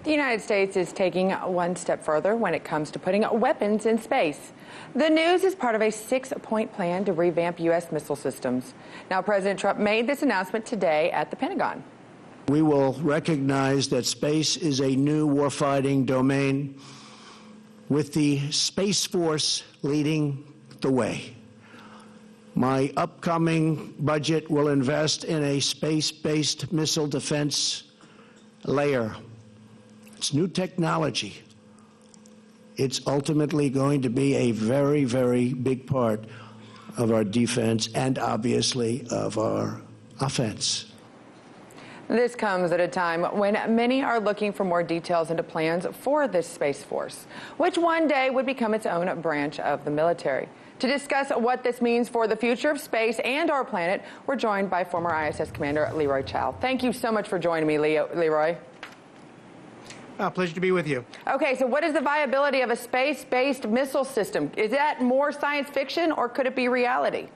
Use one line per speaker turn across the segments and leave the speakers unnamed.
The United States is taking one step further when it comes to putting weapons in space. The news is part of a 6-point plan to revamp U.S. missile systems. Now, President Trump made this announcement today at the Pentagon.
We will recognize that space is a new warfighting domain, with the Space Force leading the way. My upcoming budget will invest in a space-based missile defense layer. It's new technology. It's ultimately going to be a very, very big part of our defense and obviously of our offense.
This comes at a time when many are looking for more details into plans for this Space Force, which one day would become its own branch of the military. To discuss what this means for the future of space and our planet, we're joined by former ISS Commander Leroy Chiao. Thank you so much for joining me, Leroy.
Pleasure to be with you.
Okay, so what is the viability of a space-based missile system? Is that more science fiction or could it be reality?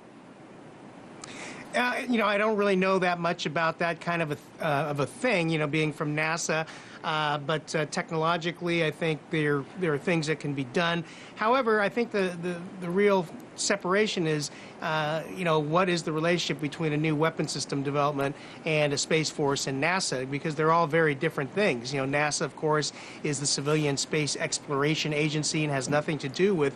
I don't really know that much about that kind of a thing, being from NASA. But technologically, I think there are things that can be done. However, I think the real separation is, what is the relationship between a new weapon system development and a Space Force and NASA, because they're all very different things. NASA, of course, is the civilian space exploration agency and has nothing to do with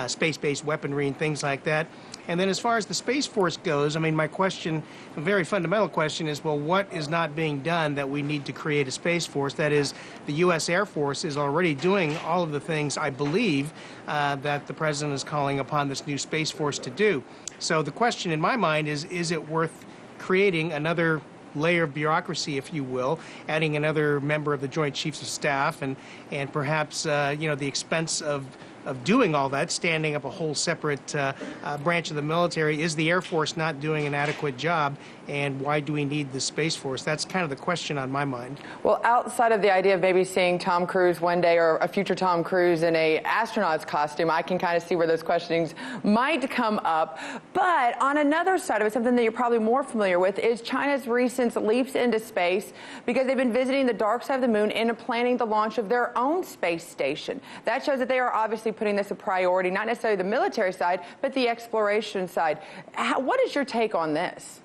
space-based weaponry and things like that. And then as far as the Space Force goes, my question, a very fundamental question is, well, what is not being done that we need to create a Space Force? That is, the U.S. Air Force is already doing all of the things, I believe, that the President is calling upon this new Space Force to do. So the question in my mind is it worth creating another layer of bureaucracy, if you will, adding another member of the Joint Chiefs of Staff and perhaps, the expense of doing all that, standing up a whole separate branch of the military? Is the Air Force not doing an adequate job, and why do we need the Space Force? That's kind of the question on my mind.
Well, outside of the idea of maybe seeing Tom Cruise one day, or a future Tom Cruise in a astronaut's costume, I can kind of see where those questionings might come up. But on another side of it, something that you're probably more familiar with is China's recent leaps into space, because they've been visiting the dark side of the moon and planning the launch of their own space station. That shows that they are obviously putting this a priority, not necessarily the military side, but the exploration side. What is your take on this?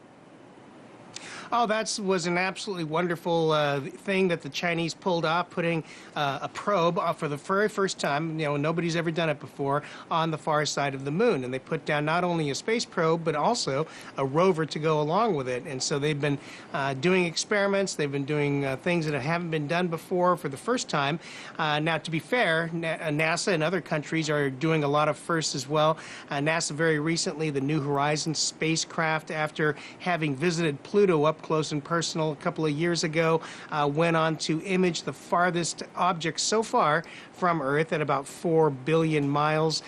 Oh, that was an absolutely wonderful thing that the Chinese pulled off, putting a probe for the very first time, nobody's ever done it before, on the far side of the moon. And they put down not only a space probe, but also a rover to go along with it. And so they've been doing experiments, they've been doing things that haven't been done before for the first time. Now, to be fair, NASA and other countries are doing a lot of firsts as well. NASA very recently, the New Horizons spacecraft, after having visited Pluto up close and personal a couple of years ago, went on to image the farthest object so far from Earth at about 4 billion miles.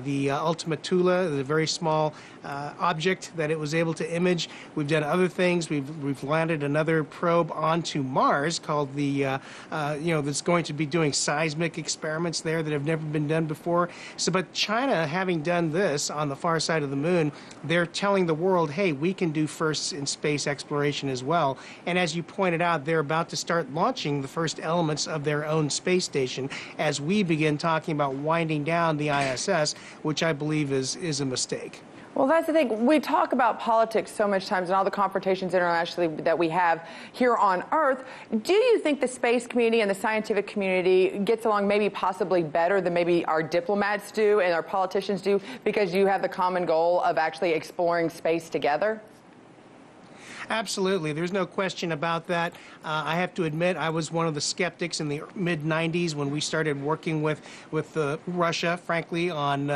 The Ultima Thule, the very small object that it was able to image. We've done other things. We've landed another probe onto Mars called the, that's going to be doing seismic experiments there that have never been done before. So, but China, having done this on the far side of the moon, they're telling the world, hey, we can do firsts in space exploration as well. And as you pointed out, they're about to start launching the first elements of their own space station as we begin talking about winding down the ISS, which I believe is a mistake.
Well, that's the thing. We talk about politics so much times and all the confrontations internationally that we have here on Earth. Do you think the space community and the scientific community gets along maybe possibly better than maybe our diplomats do and our politicians do, because you have the common goal of actually exploring space together?
Absolutely. There's no question about that. I have to admit, I was one of the skeptics in the mid-90s when we started working with Russia, frankly, on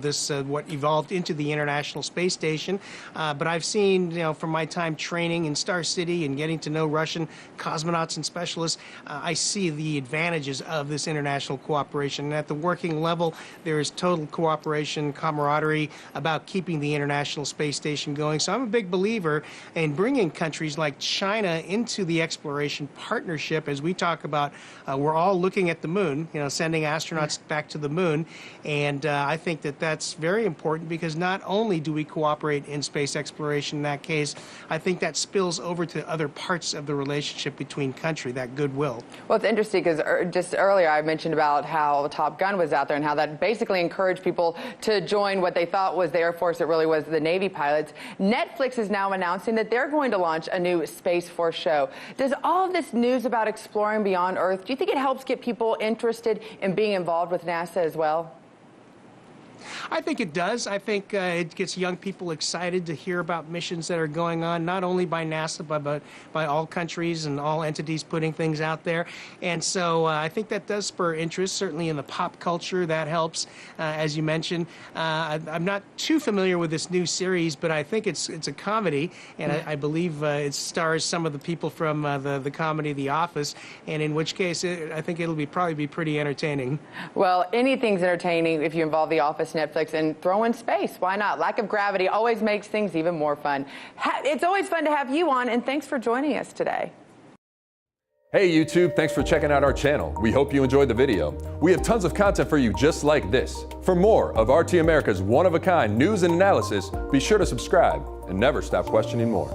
this what evolved into the International Space Station. But I've seen, from my time training in Star City and getting to know Russian cosmonauts and specialists, I see the advantages of this international cooperation. And at the working level, there is total cooperation, camaraderie about keeping the International Space Station going. So I'm a big believer in bringing bringing countries like China into the exploration partnership. As we talk about, we're all looking at the moon, sending astronauts back to the moon. And I think that that's very important, because not only do we cooperate in space exploration in that case, I think that spills over to other parts of the relationship between country, that goodwill.
Well, it's interesting because just earlier I mentioned about how Top Gun was out there and how that basically encouraged people to join what they thought was the Air Force. It really was the Navy pilots. Netflix is now announcing that they're going to launch a new Space Force show. Does all of this news about exploring beyond Earth, do you think it helps get people interested in being involved with NASA as well?
I think it does. I think it gets young people excited to hear about missions that are going on, not only by NASA, but by all countries and all entities putting things out there. And so I think that does spur interest, certainly in the pop culture. That helps, as you mentioned. I'm not too familiar with this new series, but I think it's a comedy, and I believe it stars some of the people from the comedy The Office, and in which case I think it'll probably be pretty entertaining.
Well, anything's entertaining if you involve The Office, Netflix, and throw in space. Why not? Lack of gravity always makes things even more fun. It's always fun to have you on, and thanks for joining us today.
Hey YouTube, thanks for checking out our channel. We hope you enjoyed the video. We have tons of content for you just like this. For more of RT America's one-of-a-kind news and analysis, be sure to subscribe and never stop questioning more.